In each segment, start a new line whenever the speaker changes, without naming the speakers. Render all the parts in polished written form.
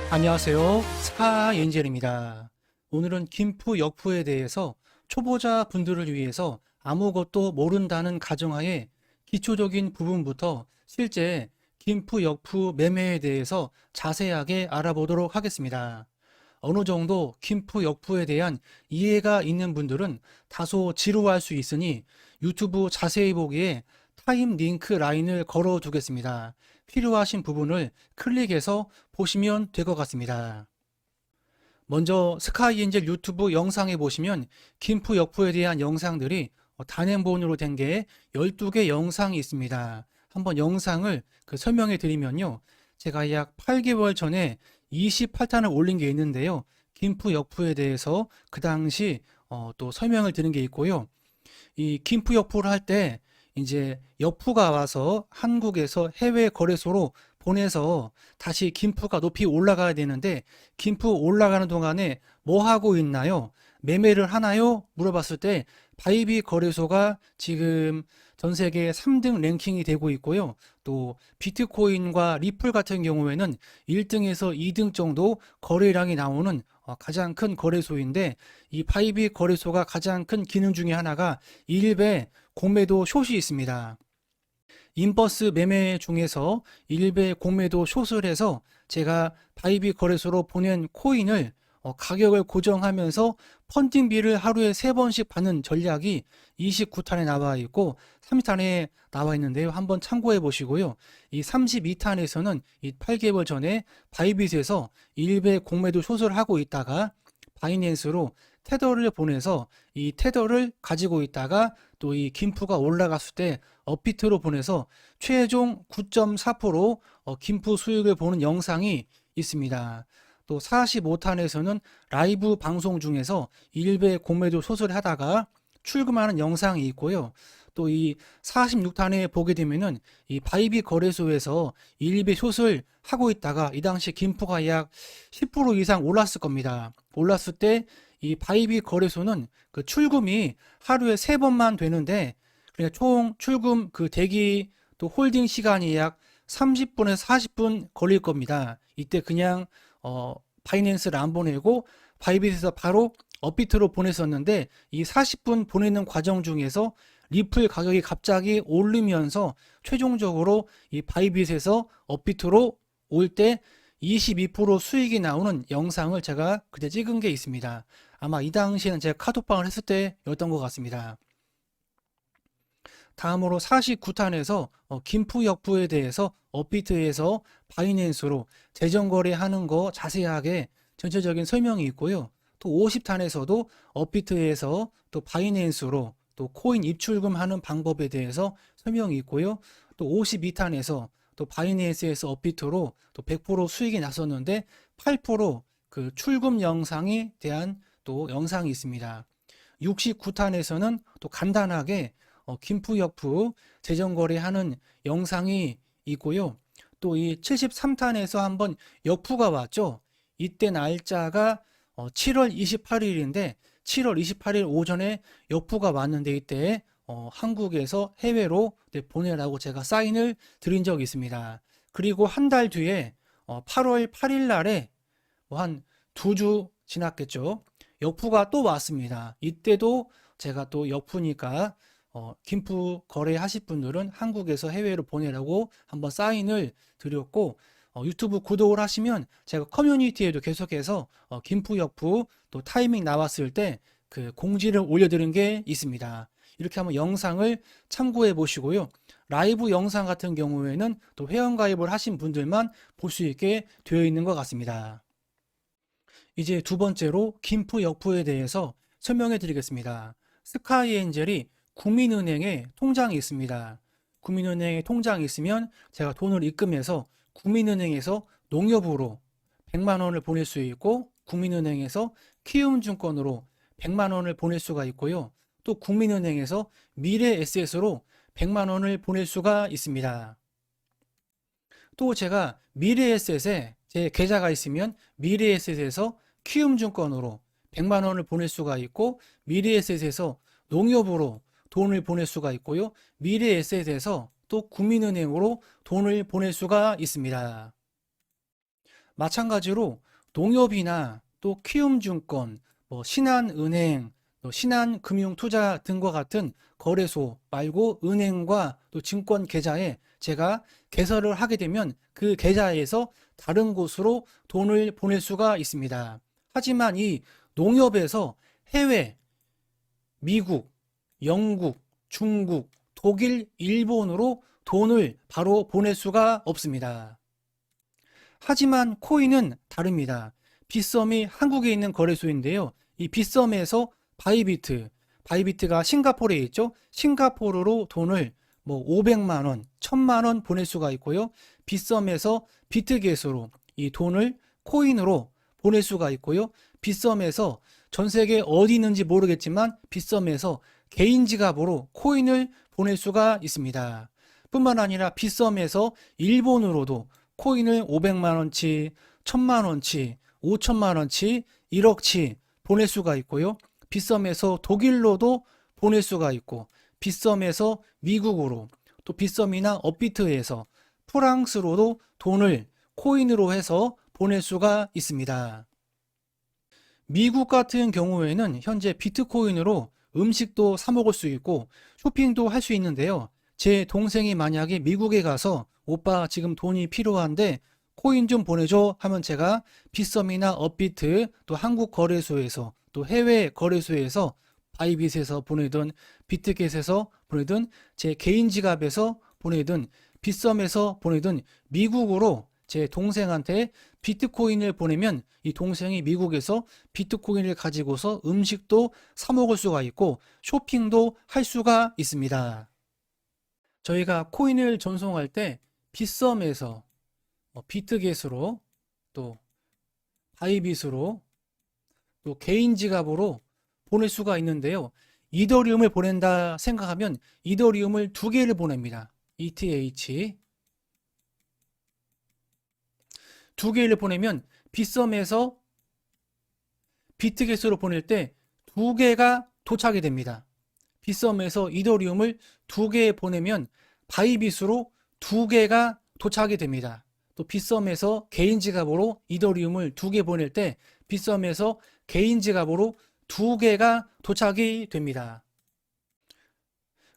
안녕하세요. 스카이엔젤입니다. 오늘은 김프 역프에 대해서 초보자 분들을 위해서 아무것도 모른다는 가정하에 기초적인 부분부터 실제 김프 역프 매매에 대해서 자세하게 알아보도록 하겠습니다. 어느 정도 김프 역프에 대한 이해가 있는 분들은 다소 지루할 수 있으니 유튜브 자세히 보기에 타임 링크 라인을 걸어 두겠습니다. 필요하신 부분을 클릭해서 보시면 될 것 같습니다. 먼저 스카이엔젤 유튜브 영상에 보시면 김프 역프에 대한 영상들이 단행본으로 된 게 12개 영상이 있습니다. 한번 영상을 설명해 드리면요. 제가 약 8개월 전에 28탄을 올린 게 있는데요. 김프 역프에 대해서 그 당시 또 설명을 드린 게 있고요. 이 김프 역프를 할 때 이제 역프가 와서 한국에서 해외 거래소로 보내서 다시 김프가 높이 올라가야 되는데 김프 올라가는 동안에 뭐 하고 있나요? 매매를 하나요? 물어봤을 때 바이비 거래소가 지금 전 세계 3등 랭킹이 되고 있고요. 또 비트코인과 리플 같은 경우에는 1등에서 2등 정도 거래량이 나오는 가장 큰 거래소인데 이 바이비 거래소가 가장 큰 기능 중에 하나가 일배 공매도 숏이 있습니다. 인버스 매매 중에서 일배 공매도 숏을 해서 제가 바이비 거래소로 보낸 코인을 가격을 고정하면서 펀딩비를 하루에 3번씩 받는 전략이 29탄에 나와 있고 30탄에 나와 있는데요. 한번 참고해 보시고요. 이 32탄에서는 이 8개월 전에 바이빗에서 일배 공매도 숏을 하고 있다가 바이낸스로 테더를 보내서 이 테더를 가지고 있다가 또 이 김프가 올라갔을 때 업비트로 보내서 최종 9.4% 김프 수익을 보는 영상이 있습니다. 또 45탄에서는 라이브 방송 중에서 일배 공매도 숏을 하다가 출금하는 영상이 있고요. 또 이 46탄에 보게 되면은 이 바이비 거래소에서 일배 숏을 하고 있다가 이 당시 김프가 약 10% 이상 올랐을 겁니다. 올랐을 때 이 바이비 거래소는 그 출금이 하루에 3번만 되는데 그러니까 총 출금 그 대기 또 홀딩 시간이 약 30분에서 40분 걸릴 겁니다. 이때 그냥 바이낸스를 안 보내고 바이빗에서 바로 업비트로 보냈었는데 이 40분 보내는 과정 중에서 리플 가격이 갑자기 오르면서 최종적으로 이 바이빗에서 업비트로 올 때 22% 수익이 나오는 영상을 제가 그때 찍은 게 있습니다. 아마 이 당시에는 제가 카톡방을 했을 때였던 것 같습니다. 다음으로 49탄에서 김프 역부에 대해서 업비트에서 바이낸스로 재정거래하는 거 자세하게 전체적인 설명이 있고요. 또 50탄에서도 업비트에서 또 바이낸스로 또 코인 입출금하는 방법에 대해서 설명이 있고요. 또 52탄에서 또 바이낸스에서 업비트로 또 100% 수익이 났었는데 8%그 출금 영상에 대한 또 영상이 있습니다. 69탄에서는 또 간단하게 김프 역프 재정거래하는 영상이 있고요. 또 이 73탄에서 한번 역프가 왔죠. 이때 날짜가 7월 28일인데 7월 28일 오전에 역프가 왔는데 이때 한국에서 해외로 보내라고 제가 사인을 드린 적이 있습니다. 그리고 한 달 뒤에 8월 8일 날에 뭐 한 2주 지났겠죠. 역프가 또 왔습니다. 이때도 제가 또 역프니까 김프 거래하실 분들은 한국에서 해외로 보내라고 한번 사인을 드렸고 유튜브 구독을 하시면 제가 커뮤니티에도 계속해서 김프 역프 또 타이밍 나왔을 때 그 공지를 올려드린 게 있습니다. 이렇게 한번 영상을 참고해 보시고요. 라이브 영상 같은 경우에는 또 회원가입을 하신 분들만 볼 수 있게 되어 있는 것 같습니다. 이제 두 번째로 김프 역프에 대해서 설명해 드리겠습니다. 스카이엔젤이 국민은행에 통장이 있습니다. 국민은행에 통장이 있으면 제가 돈을 입금해서 국민은행에서 농협으로 100만 원을 보낼 수 있고 국민은행에서 키움증권으로 100만 원을 보낼 수가 있고요. 또 국민은행에서 미래에셋으로 100만 원을 보낼 수가 있습니다. 또 제가 미래에셋에 제 계좌가 있으면 미래에셋에서 키움증권으로 100만 원을 보낼 수가 있고 미래에셋에서 농협으로 돈을 보낼 수가 있고요. 미래에셋에서 또 국민은행으로 돈을 보낼 수가 있습니다. 마찬가지로 농협이나 또 키움증권, 신한은행, 또 신한금융투자 등과 같은 거래소 말고 은행과 또 증권 계좌에 제가 개설을 하게 되면 그 계좌에서 다른 곳으로 돈을 보낼 수가 있습니다. 하지만 이 농협에서 해외, 미국, 영국, 중국, 독일, 일본으로 돈을 바로 보낼 수가 없습니다. 하지만 코인은 다릅니다. 빗썸이 한국에 있는 거래소인데요. 이 빗썸에서 바이비트가 싱가포르에 있죠. 싱가포르로 돈을 500만 원, 1000만 원 보낼 수가 있고요. 빗썸에서 비트겟으로 이 돈을 코인으로 보낼 수가 있고요. 빗썸에서 전 세계 어디 있는지 모르겠지만 빗썸에서 개인 지갑으로 코인을 보낼 수가 있습니다. 뿐만 아니라 빗썸에서 일본으로도 코인을 500만 원치, 1000만 원치, 5천만 원치, 1억치 보낼 수가 있고요. 빗썸에서 독일로도 보낼 수가 있고, 빗썸에서 미국으로, 또 빗썸이나 업비트에서 프랑스로도 돈을 코인으로 해서 보낼 수가 있습니다. 미국 같은 경우에는 현재 비트코인으로 음식도 사 먹을 수 있고 쇼핑도 할 수 있는데요. 제 동생이 만약에 미국에 가서 오빠 지금 돈이 필요한데 코인 좀 보내줘 하면 제가 빗썸이나 업비트 또 한국 거래소에서 또 해외 거래소에서 바이빗에서 보내든 비트겟에서 보내든 제 개인 지갑에서 보내든 빗썸에서 보내든 미국으로 제 동생한테 비트코인을 보내면 이 동생이 미국에서 비트코인을 가지고서 음식도 사 먹을 수가 있고 쇼핑도 할 수가 있습니다. 저희가 코인을 전송할 때 빗썸에서 비트겟으로 또 바이빗으로 또 개인 지갑으로 보낼 수가 있는데요. 이더리움을 보낸다 생각하면 이더리움을 2개를 보냅니다. ETH 2개를 보내면 빗썸에서 비트겟으로 보낼 때 2개가 도착이 됩니다. 빗썸에서 이더리움을 2개 보내면 바이빗으로 2개가 도착이 됩니다. 또 빗썸에서 개인 지갑으로 이더리움을 2개 보낼 때 빗썸에서 개인 지갑으로 2개가 도착이 됩니다.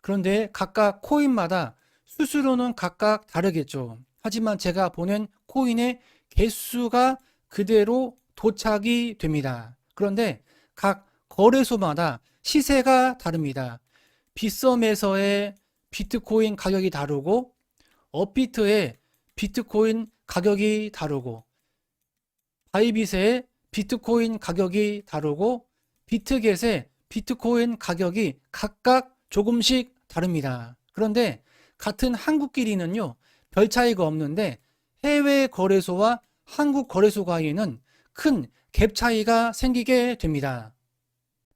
그런데 각각 코인마다 수수료는 각각 다르겠죠. 하지만 제가 보낸 코인의 개수가 그대로 도착이 됩니다. 그런데 각 거래소마다 시세가 다릅니다. 빗썸에서의 비트코인 가격이 다르고 업비트의 비트코인 가격이 다르고 바이빗의 비트코인 가격이 다르고 비트겟의 비트코인 가격이 각각 조금씩 다릅니다. 그런데 같은 한국끼리는요, 별 차이가 없는데 해외 거래소와 한국 거래소 간에는 큰 갭 차이가 생기게 됩니다.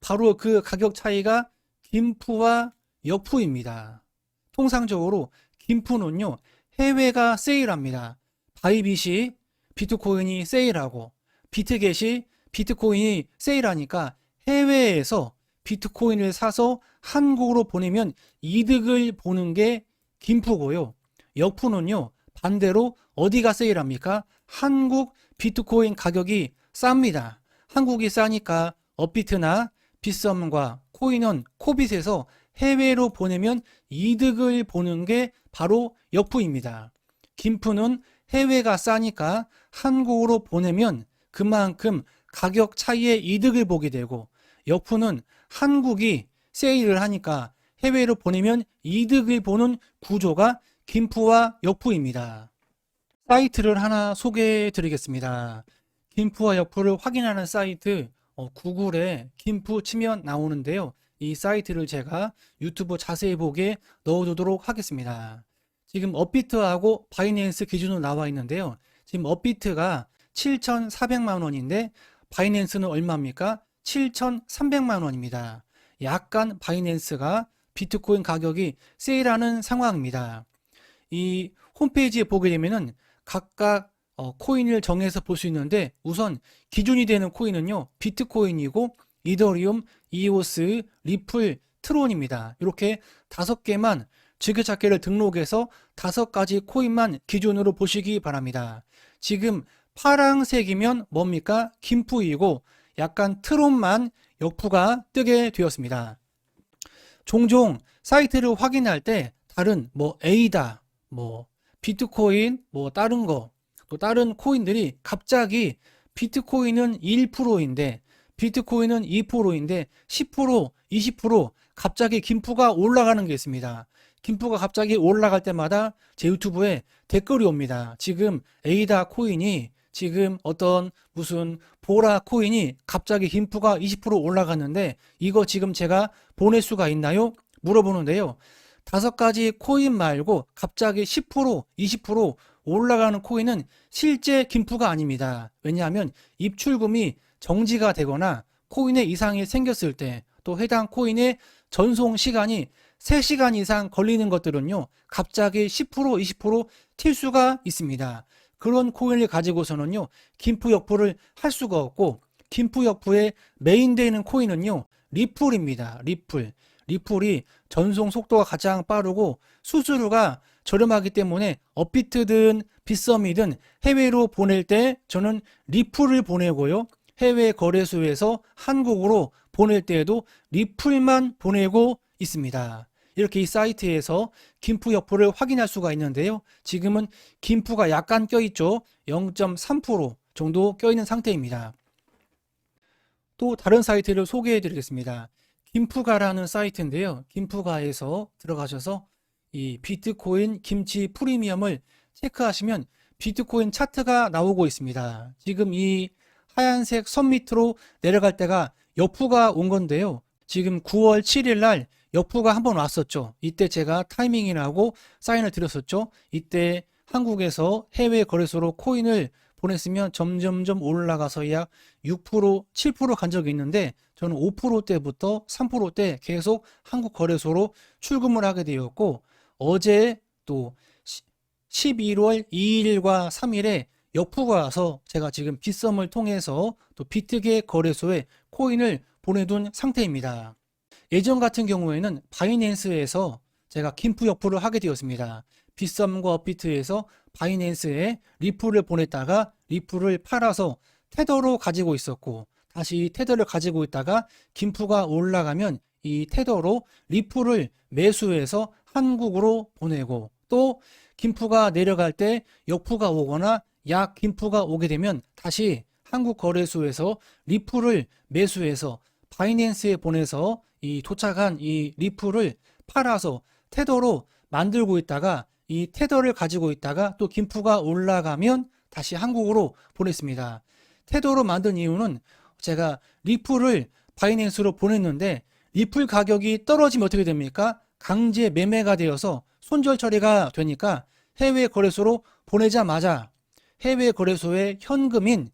바로 그 가격 차이가 김프와 역프입니다. 통상적으로 김프는요, 해외가 세일합니다. 바이빗이 비트코인이 세일하고 비트겟이 비트코인이 세일하니까 해외에서 비트코인을 사서 한국으로 보내면 이득을 보는 게 김프고요. 역프는요, 반대로 어디가 세일합니까? 한국 비트코인 가격이 쌉니다. 한국이 싸니까 업비트나 빗썸과 코인은 코빗에서 해외로 보내면 이득을 보는 게 바로 역프입니다. 김프는 해외가 싸니까 한국으로 보내면 그만큼 가격 차이의 이득을 보게 되고, 역프는 한국이 세일을 하니까 해외로 보내면 이득을 보는 구조가 김프와 역프입니다. 사이트를 하나 소개해 드리겠습니다. 김프와 역프를 확인하는 사이트, 구글에 김프 치면 나오는데요. 이 사이트를 제가 유튜브 자세히 보게 넣어두도록 하겠습니다. 지금 업비트하고 바이낸스 기준으로 나와 있는데요. 지금 업비트가 7,400만 원인데 바이낸스는 얼마입니까? 7,300만 원입니다. 약간 바이낸스가 비트코인 가격이 세일하는 상황입니다. 이 홈페이지에 보게 되면은 각각 코인을 정해서 볼 수 있는데, 우선 기준이 되는 코인은요, 비트코인이고 이더리움, 이오스, 리플, 트론입니다. 이렇게 5개만 즐겨찾기를 등록해서 5가지 코인만 기준으로 보시기 바랍니다. 지금 파랑색이면 뭡니까? 김프이고 약간 트롯만 역프가 뜨게 되었습니다. 종종 사이트를 확인할 때 다른 에이다, 비트코인, 다른 거, 또 다른 코인들이 갑자기 비트코인은 1%인데 비트코인은 2%인데 10%, 20% 갑자기 김프가 올라가는 게 있습니다. 김프가 갑자기 올라갈 때마다 제 유튜브에 댓글이 옵니다. 지금 에이다 코인이 지금 어떤 무슨 보라 코인이 갑자기 김프가 20% 올라갔는데 이거 지금 제가 보낼 수가 있나요? 물어보는데요. 5가지 코인 말고 갑자기 10%, 20% 올라가는 코인은 실제 김프가 아닙니다. 왜냐하면 입출금이 정지가 되거나 코인에 이상이 생겼을 때 또 해당 코인의 전송 시간이 3시간 이상 걸리는 것들은요, 갑자기 10%, 20% 튈 수가 있습니다. 그런 코인을 가지고서는요, 김프 역프를 할 수가 없고, 김프 역프의 메인되는 코인은요, 리플입니다. 리플이 전송 속도가 가장 빠르고 수수료가 저렴하기 때문에 업비트든 빗썸이든 해외로 보낼 때 저는 리플을 보내고요. 해외 거래소에서 한국으로 보낼 때에도 리플만 보내고 있습니다. 이렇게 이 사이트에서 김프 역프를 확인할 수가 있는데요. 지금은 김프가 약간 껴있죠. 0.3% 정도 껴있는 상태입니다. 또 다른 사이트를 소개해 드리겠습니다. 김프가라는 사이트인데요. 김프가에서 들어가셔서 이 비트코인 김치 프리미엄을 체크하시면 비트코인 차트가 나오고 있습니다. 지금 이 하얀색 선 밑으로 내려갈 때가 역프가 온 건데요. 지금 9월 7일 날 역프가 한번 왔었죠. 이때 제가 타이밍이라고 사인을 드렸었죠. 이때 한국에서 해외 거래소로 코인을 보냈으면 점점점 올라가서 약 6%, 7% 간 적이 있는데 저는 5%대부터 3%대 계속 한국 거래소로 출금을 하게 되었고 어제 또 11월 2일과 3일에 역프가 와서 제가 지금 빗썸을 통해서 또 비트게 거래소에 코인을 보내둔 상태입니다. 예전 같은 경우에는 바이낸스에서 제가 김프 역프를 하게 되었습니다. 빗썸과 업비트에서 바이낸스에 리플을 보냈다가 리플을 팔아서 테더로 가지고 있었고 다시 테더를 가지고 있다가 김프가 올라가면 이 테더로 리플을 매수해서 한국으로 보내고 또 김프가 내려갈 때 역프가 오거나 약 김프가 오게 되면 다시 한국 거래소에서 리플을 매수해서 바이낸스에 보내서 이 도착한 이 리플을 팔아서 테더로 만들고 있다가 이 테더를 가지고 있다가 또 김프가 올라가면 다시 한국으로 보냈습니다. 테더로 만든 이유는 제가 리플을 바이낸스로 보냈는데 리플 가격이 떨어지면 어떻게 됩니까? 강제 매매가 되어서 손절 처리가 되니까 해외 거래소로 보내자마자 해외 거래소의 현금인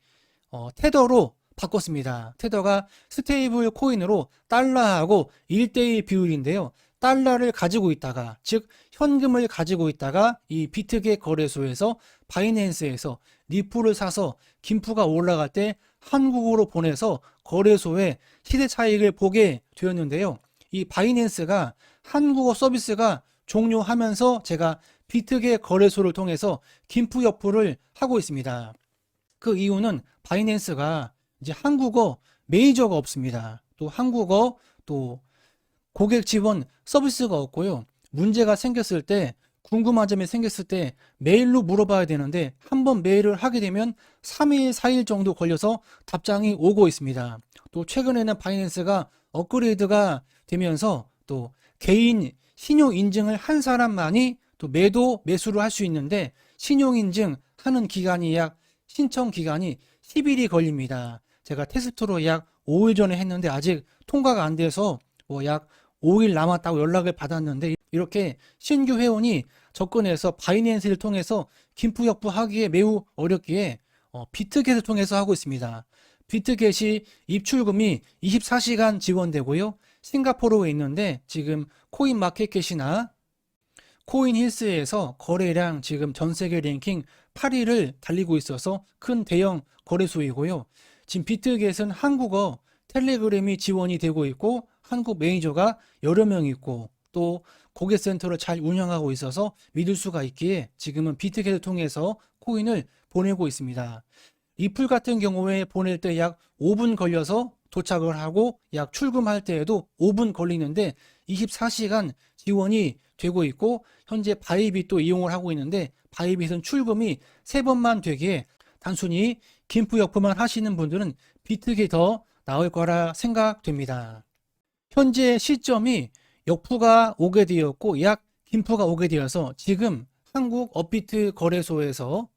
테더로 바꿨습니다. 테더가 스테이블 코인으로 달러하고 1대1 비율인데요. 달러를 가지고 있다가 즉 현금을 가지고 있다가 이 비트게 거래소에서 바이낸스에서 리플을 사서 김프가 올라갈 때 한국으로 보내서 거래소에 시세 차익을 보게 되었는데요. 이 바이낸스가 한국어 서비스가 종료하면서 제가 비트게 거래소를 통해서 김프 역프를 하고 있습니다. 그 이유는 바이낸스가 이제 한국어 메이저가 없습니다. 또 한국어 또 고객 지원 서비스가 없고요. 문제가 생겼을 때 궁금한 점이 생겼을 때 메일로 물어봐야 되는데 한번 메일을 하게 되면 3일, 4일 정도 걸려서 답장이 오고 있습니다. 또 최근에는 바이낸스가 업그레이드가 되면서 또 개인 신용 인증을 한 사람만이 또 매수를 할 수 있는데 신용 인증 하는 기간이 신청 기간이 10일이 걸립니다. 제가 테스트로 약 5일 전에 했는데 아직 통과가 안 돼서 약 5일 남았다고 연락을 받았는데 이렇게 신규 회원이 접근해서 바이낸스를 통해서 김프 역프 하기에 매우 어렵기에 비트겟을 통해서 하고 있습니다. 비트겟이 입출금이 24시간 지원되고요. 싱가포르에 있는데 지금 코인마켓캣이나 코인힐스에서 거래량 지금 전 세계 랭킹 8위를 달리고 있어서 큰 대형 거래소이고요. 지금 비트겟은 한국어 텔레그램이 지원이 되고 있고 한국 매니저가 여러 명 있고 또 고객센터를 잘 운영하고 있어서 믿을 수가 있기에 지금은 비트겟을 통해서 코인을 보내고 있습니다. 리플 같은 경우에 보낼 때 약 5분 걸려서 도착을 하고 약 출금할 때에도 5분 걸리는데 24시간 지원이 되고 있고 현재 바이빗도 이용을 하고 있는데 바이빗은 출금이 3번만 되기에 단순히 김프역프만 하시는 분들은 비트게 더 나을 거라 생각됩니다. 현재 시점이 역프가 오게 되었고 약 김프가 오게 되어서 지금 한국 업비트 거래소에서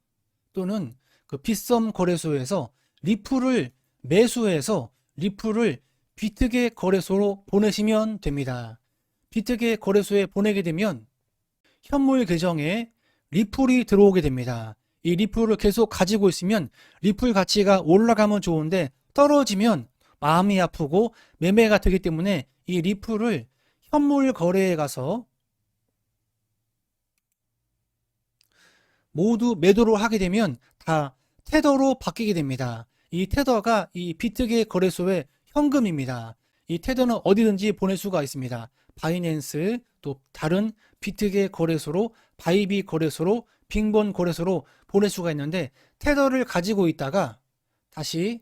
또는 그 빗썸 거래소에서 리플을 매수해서 리플을 비트게 거래소로 보내시면 됩니다. 비트게 거래소에 보내게 되면 현물 계정에 리플이 들어오게 됩니다. 이 리플을 계속 가지고 있으면 리플 가치가 올라가면 좋은데 떨어지면 마음이 아프고 매매가 되기 때문에 이 리플을 현물 거래에 가서 모두 매도를 하게 되면 다 테더로 바뀌게 됩니다. 이 테더가 이 비트게 거래소의 현금입니다. 이 테더는 어디든지 보낼 수가 있습니다. 바이낸스 또 다른 비트게 거래소로 바이비 거래소로 빙본 거래소로 보낼 수가 있는데 테더를 가지고 있다가 다시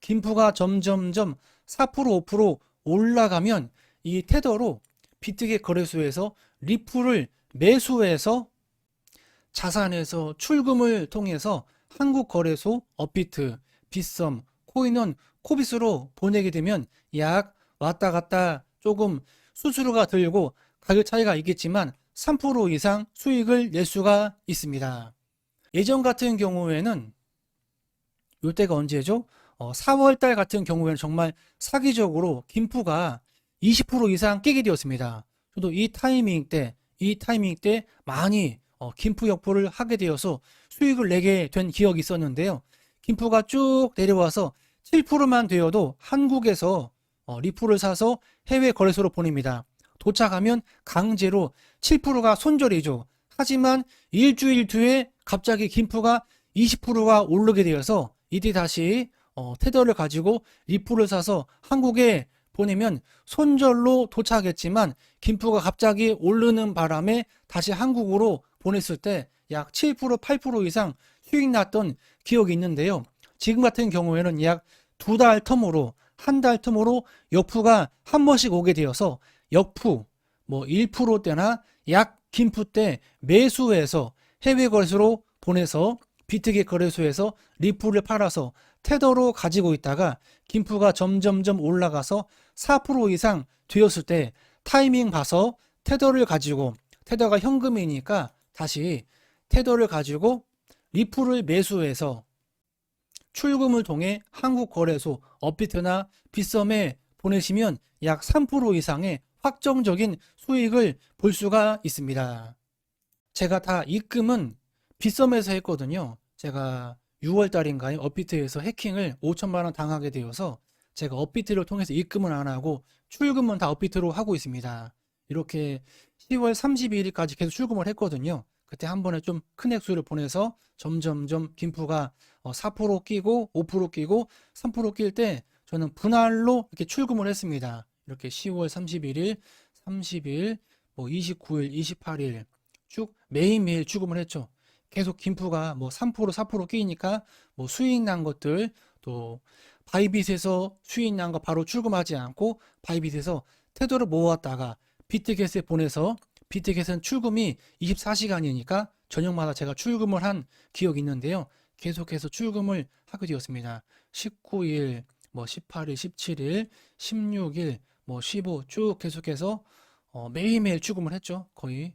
김프가 점점점 4% 5% 올라가면 이 테더로 비트게 거래소에서 리플을 매수해서 자산에서 출금을 통해서 한국 거래소 업비트, 빗썸, 코인원, 코빗으로 보내게 되면 약 왔다 갔다 조금 수수료가 들고 가격 차이가 있겠지만 3% 이상 수익을 낼 수가 있습니다. 예전 같은 경우에는 이때가 언제죠? 4월달 같은 경우에는 정말 사기적으로 김프가 20% 이상 깨게 되었습니다. 저도 이 타이밍 때 많이 김프 역포를 하게 되어서 수익을 내게 된 기억이 있었는데요. 김프가 쭉 내려와서 7%만 되어도 한국에서 리플을 사서 해외 거래소로 보냅니다. 도착하면 강제로 7%가 손절이죠. 하지만 일주일 뒤에 갑자기 김프가 20%가 오르게 되어서 이때 다시 테더를 가지고 리플을 사서 한국에 보내면 손절로 도착했지만 김프가 갑자기 오르는 바람에 다시 한국으로 보냈을 때 약 7% 8% 이상 수익 났던 기억이 있는데요. 지금 같은 경우에는 약 2달 텀으로 한 달 텀으로 역프가 한 번씩 오게 되어서 역프 뭐 1%대나 약 김프 때 매수해서 해외 거래소로 보내서 비트게 거래소에서 리플을 팔아서 테더로 가지고 있다가 김프가 점점점 올라가서 4% 이상 되었을 때 타이밍 봐서 테더를 가지고 테더가 현금이니까 다시 테더를 가지고 리플을 매수해서 출금을 통해 한국 거래소 업비트나 빗썸에 보내시면 약 3% 이상의 확정적인 수익을 볼 수가 있습니다. 제가 다 입금은 빗썸에서 했거든요. 제가 6월 달인가요? 업비트에서 해킹을 5천만 원 당하게 되어서 제가 업비트를 통해서 입금은 안 하고 출금은 다 업비트로 하고 있습니다. 이렇게 10월 31일까지 계속 출금을 했거든요. 그때 한 번에 좀 큰 액수를 보내서 점점점 김프가 4% 끼고 5% 끼고 3% 낄 때 저는 분할로 이렇게 출금을 했습니다. 이렇게 10월 31일, 30일, 뭐 29일, 28일 쭉 매일매일 출금을 했죠. 계속 김프가 뭐 3%, 4% 끼니까 뭐 수익 난 것들 또 바이빗에서 수익 난 거 바로 출금하지 않고 바이빗에서 테더를 모았다가 비트겟에 보내서 비트겟은 출금이 24시간이니까 저녁마다 제가 출금을 한 기억이 있는데요. 계속해서 출금을 하게 되었습니다. 19일, 뭐 18일, 17일, 16일, 뭐 15 쭉 계속해서 매일매일 출금을 했죠. 거의.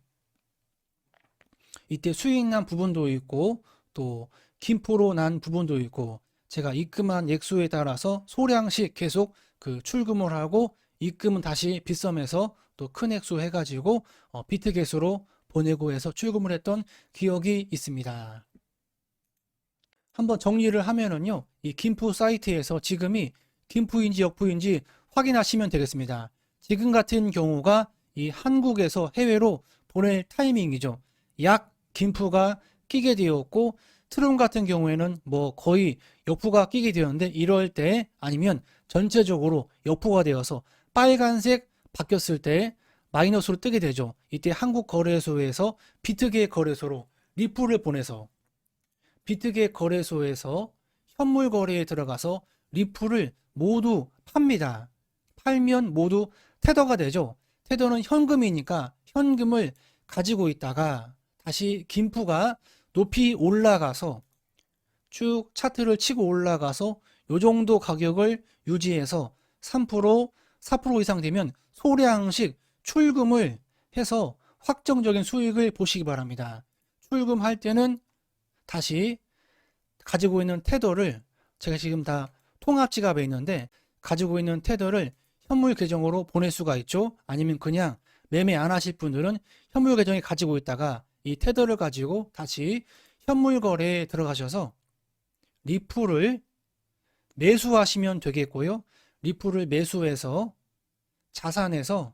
이때 수익 난 부분도 있고 또 김포로 난 부분도 있고 제가 입금한 액수에 따라서 소량씩 계속 그 출금을 하고 입금은 다시 빗썸에서 또 큰 액수 해가지고 비트겟으로 보내고 해서 출금을 했던 기억이 있습니다. 한번 정리를 하면은요, 이 김프 사이트에서 지금이 김프인지 역프인지 확인하시면 되겠습니다. 지금 같은 경우가 이 한국에서 해외로 보낼 타이밍이죠. 약 김프가 끼게 되었고 트럼 같은 경우에는 뭐 거의 역프가 끼게 되었는데 이럴 때 아니면 전체적으로 역프가 되어서 빨간색 바뀌었을 때 마이너스로 뜨게 되죠. 이때 한국 거래소에서 비트게 거래소로 리플을 보내서 비트게 거래소에서 현물 거래에 들어가서 리플을 모두 팝니다. 팔면 모두 테더가 되죠. 테더는 현금이니까 현금을 가지고 있다가 다시 김프가 높이 올라가서 쭉 차트를 치고 올라가서 요 정도 가격을 유지해서 3%, 4% 이상 되면 소량씩 출금을 해서 확정적인 수익을 보시기 바랍니다. 출금할 때는 다시 가지고 있는 테더를 제가 지금 다 통합 지갑에 있는데 가지고 있는 테더를 현물 계정으로 보낼 수가 있죠. 아니면 그냥 매매 안 하실 분들은 현물 계정에 가지고 있다가 이 테더를 가지고 다시 현물 거래에 들어가셔서 리플을 매수하시면 되겠고요. 리플을 매수해서 자산에서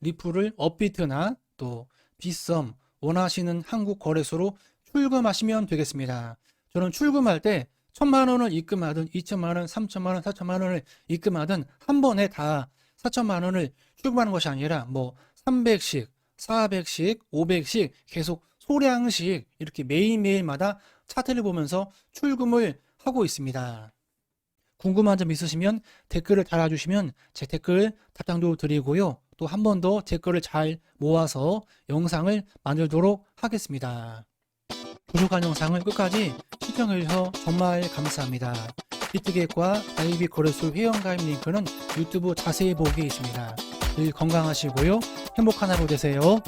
리플을 업비트나 또 빗썸 원하시는 한국 거래소로 출금하시면 되겠습니다. 저는 출금할 때 1,000만 원을 입금하든 2,000만 원, 3,000만 원, 4,000만 원을 입금하든 한 번에 다 4,000만 원을 출금하는 것이 아니라 뭐 300씩, 400씩, 500씩 계속 소량씩 이렇게 매일매일마다 차트를 보면서 출금을 하고 있습니다. 궁금한 점 있으시면 댓글을 달아주시면 제 댓글 답장도 드리고요. 또 한 번 더 댓글을 잘 모아서 영상을 만들도록 하겠습니다. 부족한 영상을 끝까지 시청해주셔서 정말 감사합니다. 비트겟과 아이비 거래소 회원가입 링크는 유튜브 자세히 보기에 있습니다. 늘 건강하시고요. 행복한 하루 되세요.